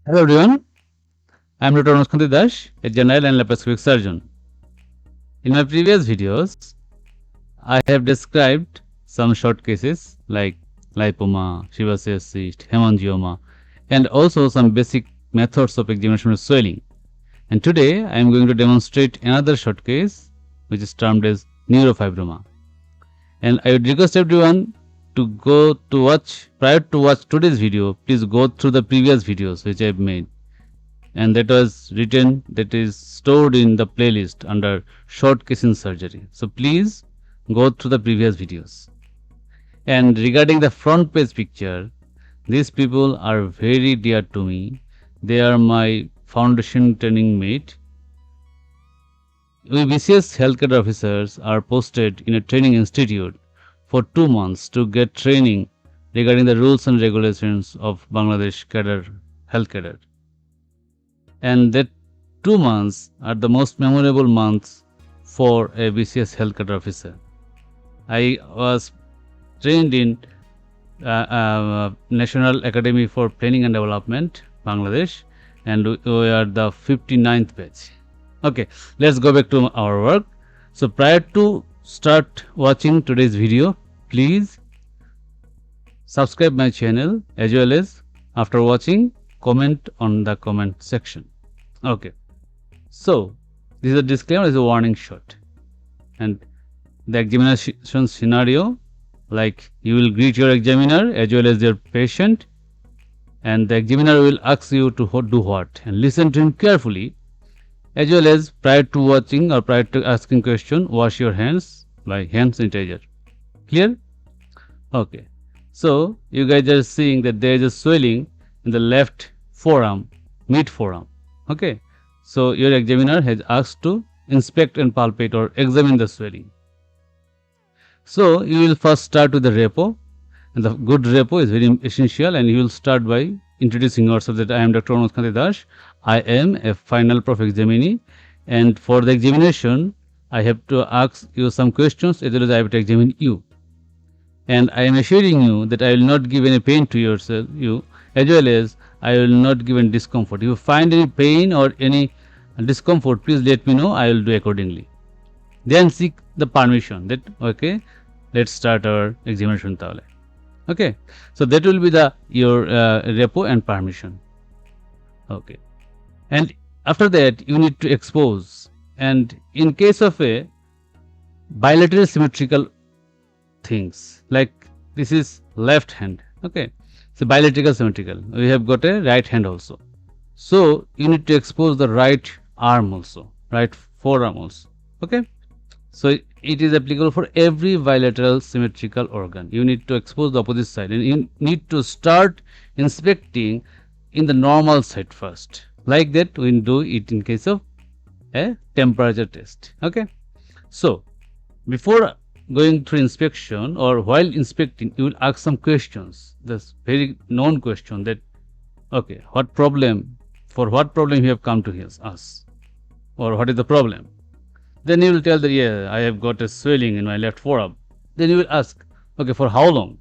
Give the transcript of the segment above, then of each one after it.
Hello everyone, I am Dr. Anuj Dash, a general and laparoscopic surgeon. In my previous videos, I have described some short cases like lipoma, sebaceous cyst, hemangioma, and also some basic methods of examination of swelling. And today I am going to demonstrate another short case which is termed as neurofibroma. And I would request everyone to prior to watch today's video, please go through the previous videos which I have made. And that is stored in the playlist under short case in surgery. So please go through the previous videos. And regarding the front page picture, these people are very dear to me. They are my foundation training mate. We BCS healthcare officers are posted in a training institute for 2 months to get training regarding the rules and regulations of Bangladesh cadre, health cadre. And that 2 months are the most memorable months for a BCS health cadre officer. I was trained in National Academy for Planning and Development, Bangladesh, and we are the 59th batch. Okay, let's go back to our work. So prior to start watching today's video, please subscribe my channel, as well as after watching, comment on the comment section. Okay, so this is a disclaimer, is a warning shot, and the examination scenario, like you will greet your examiner as well as your patient, and the examiner will ask you to do what, and listen to him carefully, as well as prior to watching or prior to asking question, wash your hands by hand sanitizer. Clear? Okay, so you guys are seeing that there is a swelling in the left forearm, mid forearm. Okay, so your examiner has asked to inspect and palpate or examine the swelling. So you will first start with the repo, and the good repo is very essential, and you will start by introducing yourself that I am Dr. Anuj Dash. I am a final prof examinee, and for the examination I have to ask you some questions as well as I have to examine you. And I am assuring you that I will not give any pain to yourself, as well as I will not give any discomfort. If you find any pain or any discomfort, please let me know. I will do accordingly. Then seek the permission that okay, let's start our examination. Okay, so that will be the your repo and permission. Okay, and after that you need to expose. And in case of a bilateral symmetrical things, like this is left hand, okay, so bilateral symmetrical, we have got a right hand also, so you need to expose the right arm also, right forearm also. Okay, so it is applicable for every bilateral symmetrical organ. You need to expose the opposite side, and you need to start inspecting in the normal side first, like that we do it in case of a temperature test. Okay, so before going through inspection or while inspecting, you will ask some questions. This very known question that okay, what problem you have come to us, or what is the problem. Then you will tell that yeah, I have got a swelling in my left forearm. Then you will ask, okay, for how long?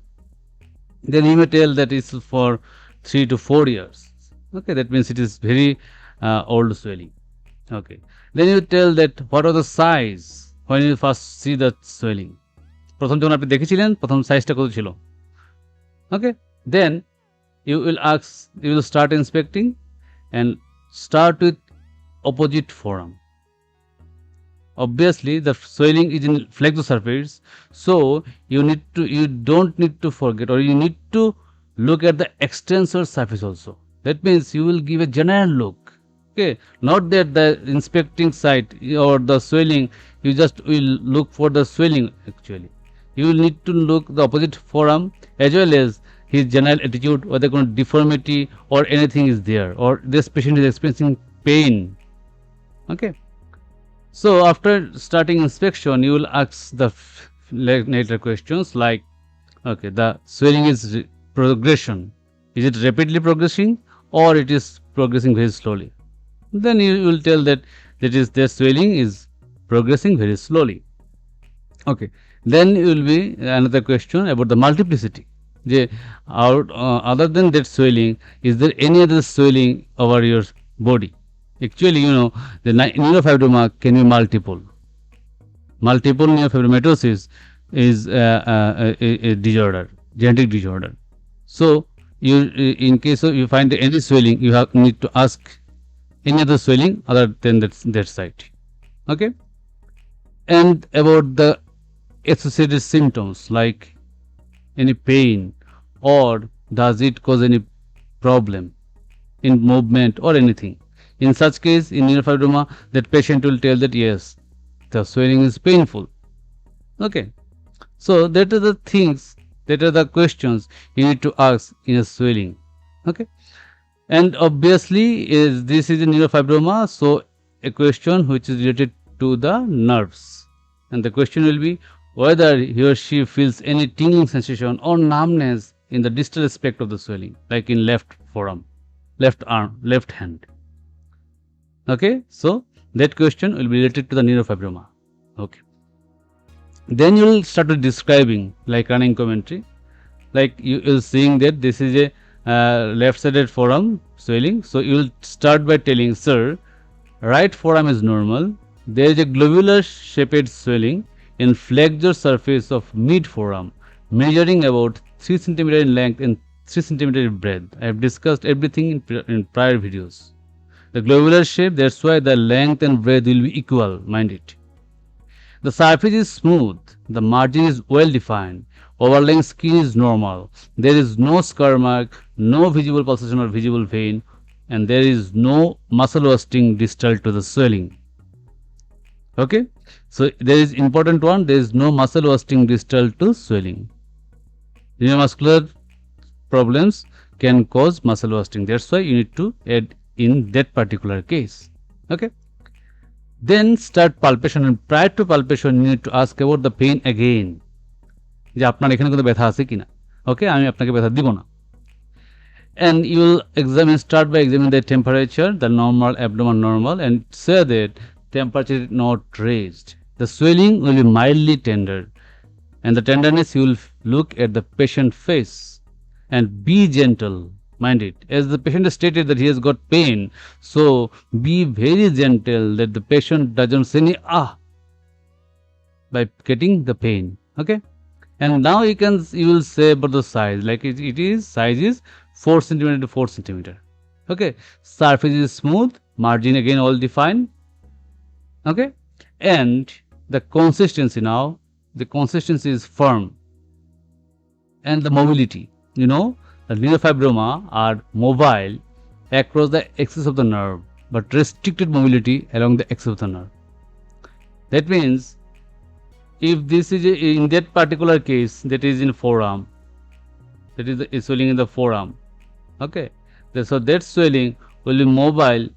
Then you may tell that it's for 3 to 4 years. Okay, that means it is very old swelling. Okay, then you tell that what are the size when you first see the swelling. প্রথম যখন আপনি দেখেছিলেন প্রথম সাইজটা কত ছিল। Okay, then you will start inspecting and start with opposite forearm. Obviously the swelling is in flexor surface, so you don't need to forget, or you need to look at the extensor surface also. That means you will give a general look. Okay, not that the inspecting site or the swelling, you just will look for the swelling. Actually you will need to look the opposite forearm as well as his general attitude, whether deformity or anything is there, or this patient is experiencing pain. Okay, so after starting inspection you will ask the later questions like okay, the swelling is progression, is it rapidly progressing or it is progressing very slowly. Then you will tell that the swelling is progressing very slowly. Okay, then you will be another question about the multiplicity. যে other than that swelling, is there any other swelling over your body? Actually, the neurofibroma can be multiple. Multiple neurofibromatosis is a disorder, genetic disorder. So you, in case of you find any swelling, you need to ask any other swelling other than that site. Okay. And about the associated symptoms like any pain, or does it cause any problem in movement or anything? In such case, in neurofibroma, that patient will tell that yes, the swelling is painful. Okay. So that are the things, that are the questions you need to ask in a swelling. Okay. And obviously, this is a neurofibroma, so a question which is related to the nerves, and the question will be whether he or she feels any tingling sensation or numbness in the distal aspect of the swelling, like in left forearm, left arm, left hand. Okay, so that question will be related to the neurofibroma. Okay. Then you will start describing, like running commentary, like you will seeing that this is a left-sided forearm swelling. So you will start by telling, sir, right forearm is normal. There is a globular shaped swelling in flexure surface of mid forearm, measuring about 3 cm in length and 3 cm in breadth. I have discussed everything in prior videos. The globular shape, that's why the length and breadth will be equal, mind it. The surface is smooth, the margin is well defined, overlying skin is normal, there is no scar mark, no visible pulsation or visible vein, and there is no muscle wasting distal to the swelling. Okay, so there is important one, there is no muscle wasting distal to swelling. Neuromuscular problems can cause muscle wasting, that's why you need to add in that particular case. Okay. Then start palpation, and prior to palpation you need to ask about the pain again, যে আপনার এখানে কোনো ব্যথা আছে কিনা। ওকে, আমি আপনাকে ব্যথা দিব না। And you will start by examining the temperature, the normal, abdomen normal, and say that temperature is not raised. The swelling will be mildly tender, and the tenderness you will look at the patient face and be gentle. Mind it, as the patient has stated that he has got pain, so be very gentle that the patient doesn't say any by getting the pain. Okay. And now you will say about the size, like size is 4 cm to 4 cm. Okay. Surface is smooth, margin again all defined. Okay. And the consistency, now the consistency is firm, and the mobility, the neurofibroma are mobile across the axis of the nerve, but restricted mobility along the axis of the nerve. That means if this is in that particular case, that is in forearm, that is the swelling in the forearm. Okay, so that swelling will be mobile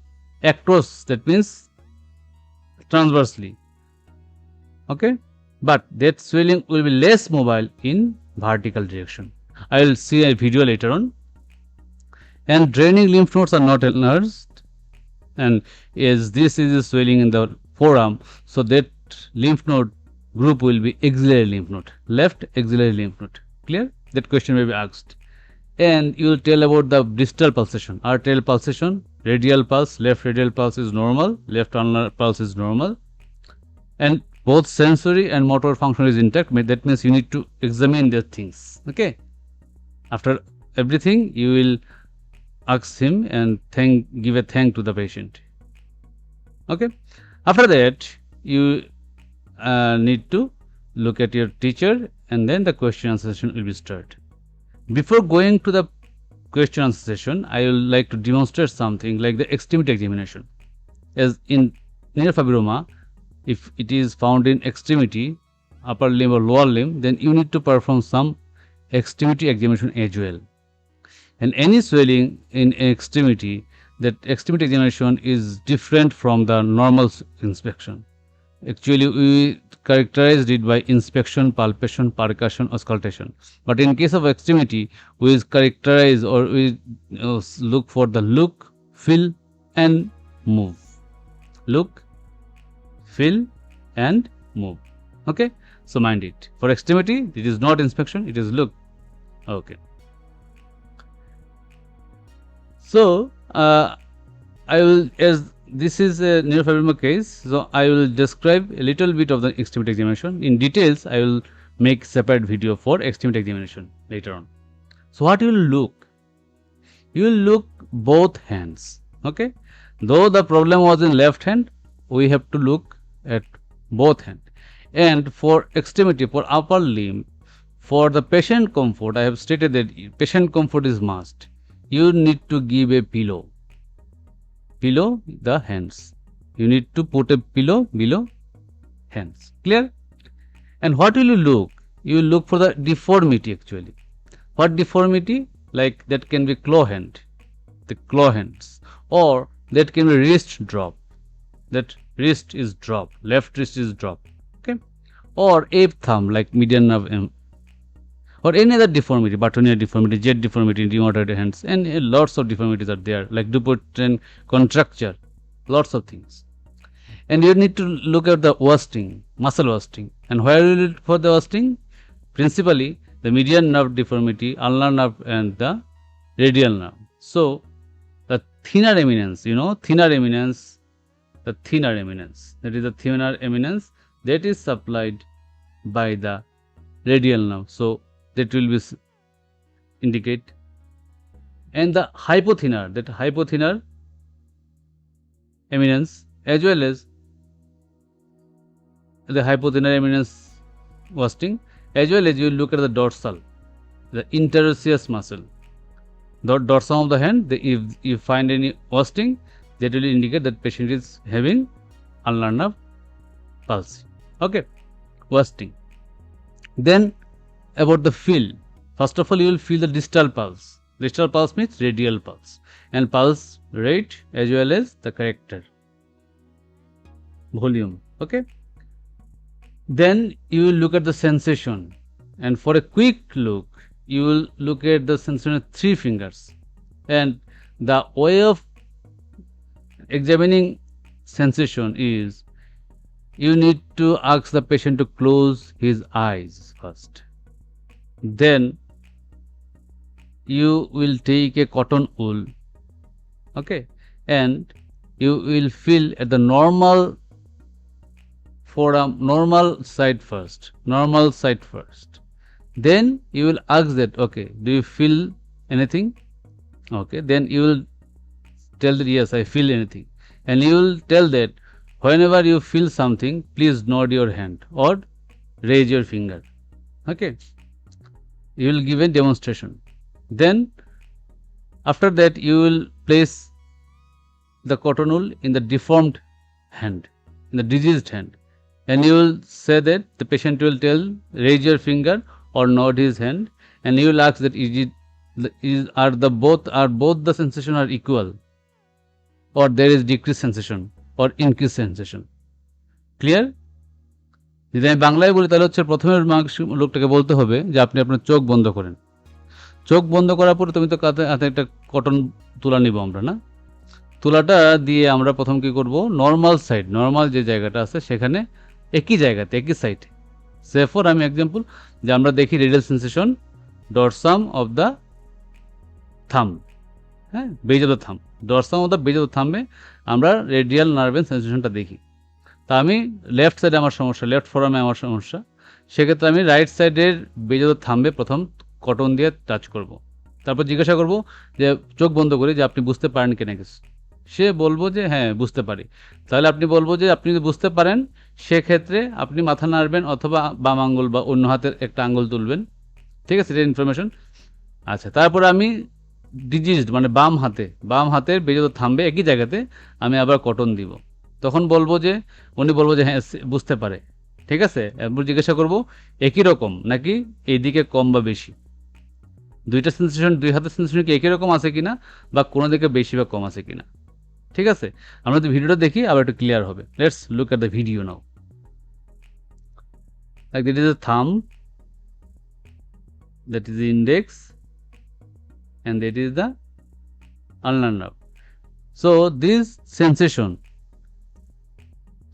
across, that means transversely. Okay, but that swelling will be less mobile in vertical direction. I will see a video later on. And draining lymph nodes are not enlarged, and as this is a swelling in the forearm, so that lymph node group will be axillary lymph node, left axillary lymph node. Clear? That question may be asked. And you will tell about the distal pulsation, arterial pulsation, radial pulse, left radial pulse is normal, left ulnar pulse is normal, and both sensory and motor function is intact. That means you need to examine their things. Okay. After everything, you will ask him and give a thank to the patient. Okay. After that, you need to look at your teacher, and then the question answer session will be started. Before going to the question answer session, I will like to demonstrate something like the extremity examination. As in neurofibroma, if it is found in extremity, upper limb or lower limb, then you need to perform some extremity examination as well. And any swelling in extremity, that extremity examination is different from the normal inspection. Actually, we characterized it by inspection, palpation, percussion, auscultation. But in case of extremity, we characterize, or we look for the look, feel, and move. Look, feel, and move. Okay. So mind it. For extremity, it is not inspection, it is look, Okay. So I will, as this is a neurofibroma case, so I will describe a little bit of the extremity examination. In details, I will make separate video for extremity examination later on. So what you will look? You will look both hands. Okay. Though the problem was in left hand, we have to look at both hands. And for extremity, for upper limb, for the patient comfort, I have stated that patient comfort is must. You need to give a pillow below the hands. You need to put a pillow below hands. Clear? And what will you look? You will look for the deformity actually. What deformity? Like that can be claw hand, the claw hands, or that can be wrist drop. That wrist is drop, left wrist is drop. Okay, or ape thumb like median nerve or any other deformity, Bartonian deformity, jet deformity, rheumatoid hands, and lots of deformities are there like Dupuytren contracture, lots of things. And you need to look at the wasting, muscle wasting. And where will you look for the wasting? Principally the median nerve deformity, ulnar nerve and the radial nerve. So the thinner eminence, thinner eminence, that is the thinner eminence that is supplied by the radial nerve. So that will be indicate. And the hypothinner eminence as well as the hypothinner eminence wasting, as well as you look at the dorsal, the interosseous muscle, the dorsum of the hand. If you find any wasting, that will indicate that patient is having ulnar nerve palsy. Okay, wasting. Then about the feel. First of all, you will feel the distal pulse. Distal pulse means radial pulse, and pulse rate as well as the character, volume. Okay. Then you will look at the sensation, and for a quick look, you will look at the sensation of 3 fingers. And the way of examining sensation is you need to ask the patient to close his eyes first. Then you will take a cotton wool, okay, and you will feel at the normal forearm, normal side first. Then you will ask that, okay, do you feel anything? Okay, then you will tell that yes, I feel anything, and you will tell that whenever you feel something, please nod your hand or raise your finger. Okay, you will give a demonstration. Then after that you will place the cotton wool in the deformed hand, in the diseased hand, and you will say that the patient will tell raise your finger or nod his hand, and you will ask that are both the sensation are equal, or there is decreased sensation or increased sensation. Clear? যদি আমি বাংলায় বলি তাহলে হচ্ছে প্রথমে লোকটাকে বলতে হবে যে আপনি আপনার চোখ বন্ধ করেন। চোখ বন্ধ করার পরে তুমি তো হাতে একটা কটন তুলা নিব আমরা, না? তুলাটা দিয়ে আমরা প্রথম কি করব, নর্মাল সাইড, নর্মাল যে জায়গাটা আছে সেখানে একই জায়গাতে একই সাইডে, সে ফর আমি এক্সাম্পল যে আমরা দেখি radial sensation dorsum of the thumb, হ্যাঁ, base of the thumb, dorsum of the base of the থামে আমরা রেডিয়াল নার্ভের সেন্সেশনটা দেখি। তা আমি লেফট সাইডে আমার সমস্যা, লেফট ফোরামে আমার সমস্যা, সেক্ষেত্রে আমি রাইট সাইডের বেজ অফ দ্য থামে প্রথম কটন দিয়ে টাচ করব। তারপর জিজ্ঞাসা করব যে চোখ বন্ধ করে যে আপনি বুঝতে পারেন কিনা কিছু। সে বলবো যে হ্যাঁ বুঝতে পারি। তাহলে আপনি বলবো যে আপনি যদি বুঝতে পারেন সেক্ষেত্রে আপনি মাথা নাড়বেন অথবা বাম আঙ্গুল বা অন্য হাতের একটা আঙ্গুল তুলবেন। ঠিক আছে, এটা ইনফরমেশন। আচ্ছা, তারপরে আমি ডিজিজড মানে বাম হাতের বেজ অফ দ্য থামবে একই জায়গাতে আমি আবার কটন দিব। তখন বলবো যে উনি বলবো যে হ্যাঁ বুঝতে পারে। ঠিক আছে, এরপর জিজ্ঞাসা করব একই রকম নাকি এইদিকে কম বা বেশি, দুইটা সেন্সেশন, দুই হাতের সেন্সেশন কি একই রকম আছে কিনা বা কোনো দিকে বেশি বা কম আছে কিনা। ঠিক আছে, আমরা যদি ভিডিওটা দেখি আবার একটু ক্লিয়ার হবে। Let's look at the video now. Like that is the থাম, that is the index, and that is the ulnar nerve. So this sensation,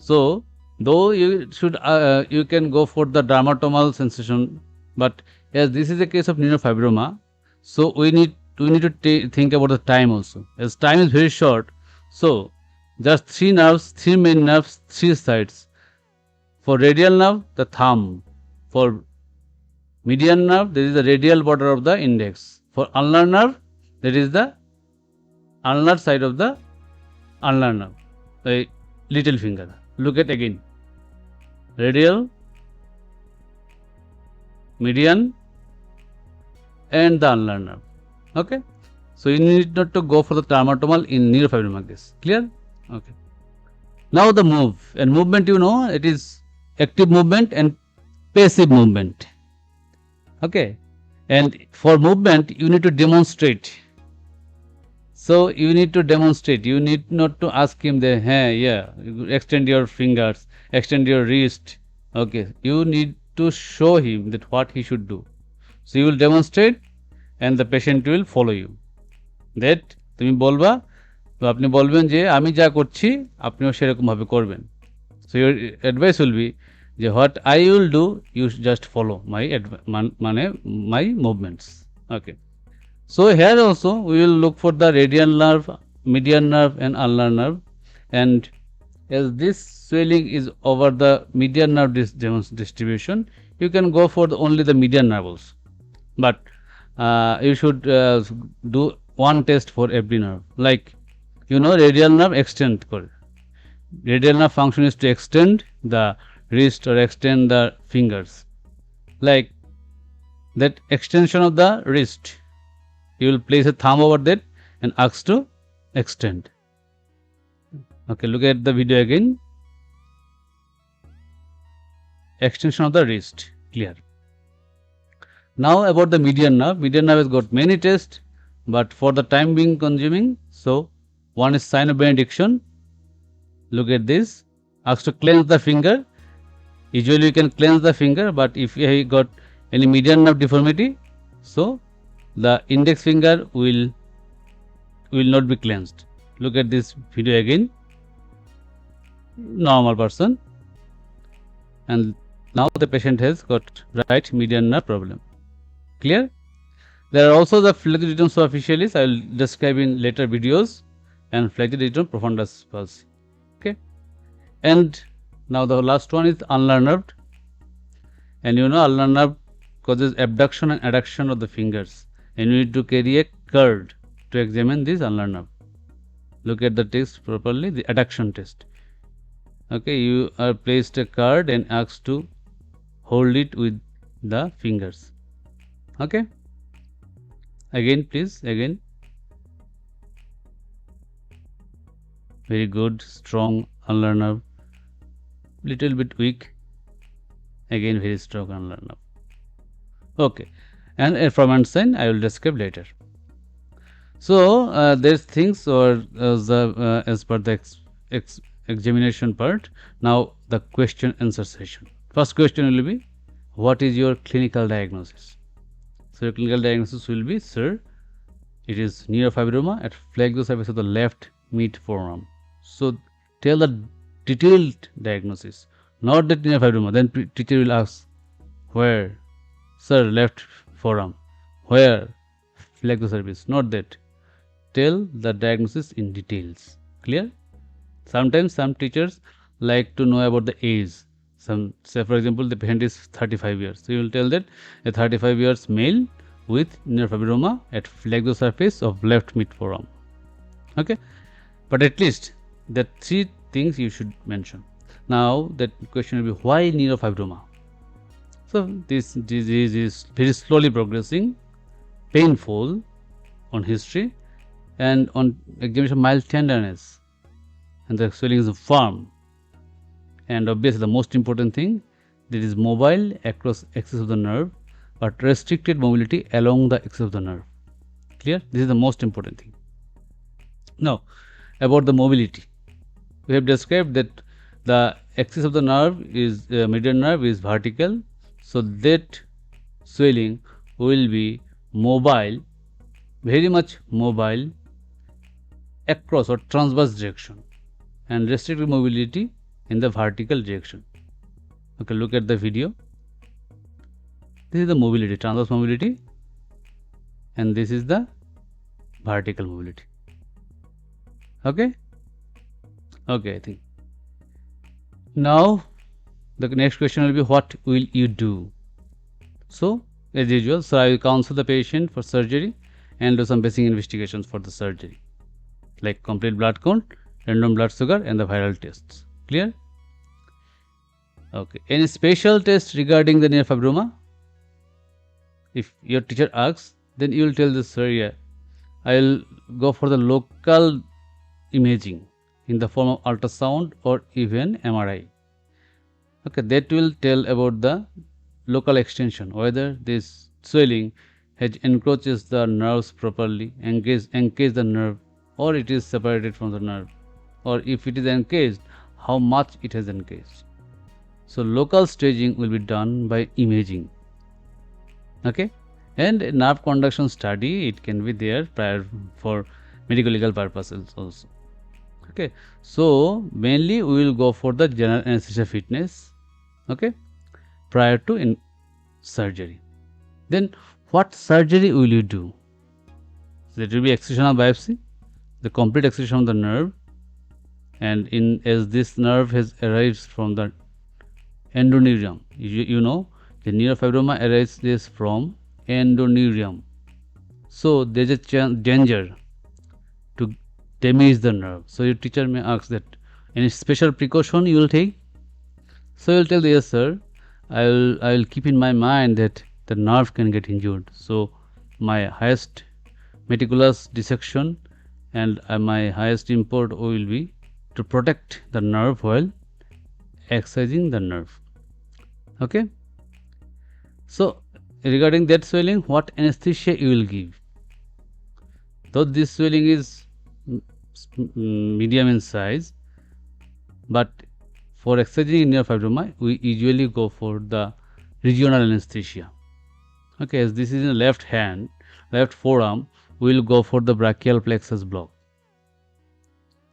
so though you should you can go for the dermatomal sensation, but As this is a case of neurofibroma, so we need to think about the time also. As time is very short, so just three nerves, three main nerves, three sides. For radial nerve, the thumb. For median nerve, there is the radial border of the index. For ulnar nerve, that is the ulnar side of the ulnar nerve, the little finger. Look at again. Radial, median, and the ulnar nerve. Okay. So you need not to go for the dermatomal in neurofibroma case. Clear? Okay. Now the move. And movement, you know, it is active movement and passive movement. Okay. And for movement, you need to demonstrate. So you need to demonstrate. You need not to ask him the, hey, yeah, extend your fingers, extend your wrist. Okay. You need to show him that what he should do. So you will demonstrate and the patient will follow you. That তুমি বলবা, তো আপনি বলবেন যে আমি যা করছি আপনিও সেরকম ভাবে করবেন. So your advice will be যে what I will do, you just follow my movements. Okay. So here also we will look for the radial nerve, median nerve and ulnar nerve, and as this swelling is over the median nerve distribution, you can go for only the median nerve also. But you should do one test for every nerve. Like, you know, radial nerve extend kore. Radial nerve function is to extend the wrist or extend the fingers. Like that extension of the wrist, you will place a thumb over that and ask to extend. Okay, look at the video again. Extension of the wrist, clear. Now about the median nerve. Median nerve has got many tests, but for the time being consuming, so one is sign of benediction. Look at this. Ask to cleanse the finger. Usually you can cleanse the finger, but if you got any median nerve deformity, so the index finger will not be cleansed. Look at this video again. Normal person, and now the patient has got right median nerve problem. Clear? There are also the flexuditum superficialis. I will describe in later videos, and flexuditum profundus palsy. Okay. And now the last one is ulnar nerve, and you know ulnar nerve causes abduction and adduction of the fingers, and you need to carry a card to examine this ulnar nerve. Look at the test properly, the adduction test. Okay, you are placed a card and asked to hold it with the fingers. Okay, again please, again. Very good, strong ulnar nerve, little bit weak, again very strong ulnar nerve. Okay, and a Froment sign I will describe later. So there's things or as per the examination part. Now the question answer session. First question will be, what is your clinical diagnosis? So your clinical diagnosis will be, sir, it is neurofibroma at flexosurface of the left mid forearm. So tell the detailed diagnosis, not that neurofibroma. Then teacher will ask, where? Sir, left forearm. Where? Flexosurface. Not that. Tell the diagnosis in details. Clear? Sometimes some teachers like to know about the age. Say for example, the patient is 35 years. So you will tell that a 35 years male with neurofibroma at flexosurface of left mid forearm. Okay, but at least the three things you should mention. Now that question will be, why neurofibroma? So this disease is very slowly progressing, painful on history, and on examination mild tenderness, and the swelling is firm. And obviously the most important thing, that is mobile across axis of the nerve, but restricted mobility along the axis of the nerve. Clear? This is the most important thing. Now about the mobility, we have described that the axis of the nerve is median nerve is vertical, so that swelling will be mobile, very much mobile across or transverse direction, and restricted mobility in the vertical direction. Okay, look at the video. This is the mobility, transverse mobility, and this is the vertical mobility. Okay, I think now the next question will be, what will you do? So as usual, so I will counsel the patient for surgery and do some basic investigations for the surgery, like complete blood count, random blood sugar, and the viral tests. Clear? Okay. Any special test regarding the neurofibroma? If your teacher asks, then you will tell this, sir, yeah, I will go for the local imaging in the form of ultrasound or even MRI. Okay, that will tell about the local extension, whether this swelling has encroaches the nerves properly, engage the nerve, or it is separated from the nerve, or if it is encased, how much it has encased. So local staging will be done by imaging. Okay, and nerve conduction study, it can be there prior for medical legal purposes also. Okay, so mainly we will go for the general anesthesia fitness, okay, prior to surgery. Then what surgery will you do? So it will be excision of biopsy, the complete excision of the nerve, and as this nerve has arrives from the endoneurium, you know the neurofibroma arises from endoneurium, so there is a danger to damage the nerve. So your teacher may ask that any special precaution you will take. So you will tell, yes sir, I will keep in my mind that the nerve can get injured, so my highest meticulous dissection and my highest import will be to protect the nerve while excising the nerve. Okay, so regarding that swelling, what anesthesia you will give? Though this swelling is medium in size, but for excising neurofibroma we usually go for the regional anesthesia. Okay, as this is in the left hand, left forearm, we will go for the brachial plexus block.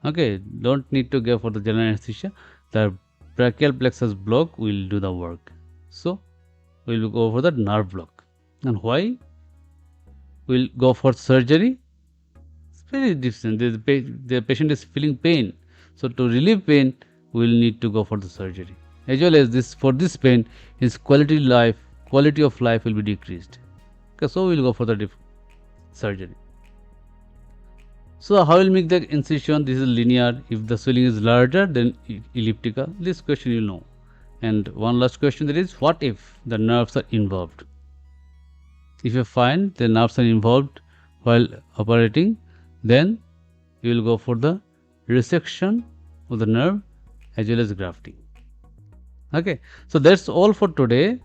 Okay, don't need to go for the general anesthesia, the brachial plexus block will do the work. So we will go for the nerve block. And why we will go for surgery? It's very different. The patient is feeling pain, so to relieve pain we will need to go for the surgery. As well as this, for this pain, his quality of life will be decreased. Okay, so we will go for the surgery. So how will make the incision? This is linear. If the swelling is larger than elliptical, this question you know. And one last question, that is, what if the nerves are involved? If you find the nerves are involved while operating, then you will go for the resection of the nerve as well as grafting. Okay, so that's all for today.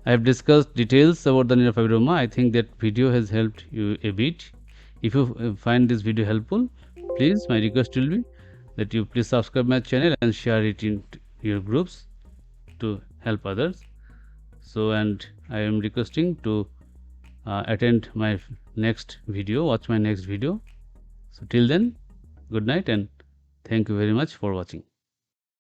I have discussed details about the neurofibroma. I think that video has helped you a bit. If you find this video helpful, please, my request will be that you please subscribe my channel and share it in your groups to help others. So, and I am requesting to attend my next video, watch my next video. So till then, good night and thank you very much for watching.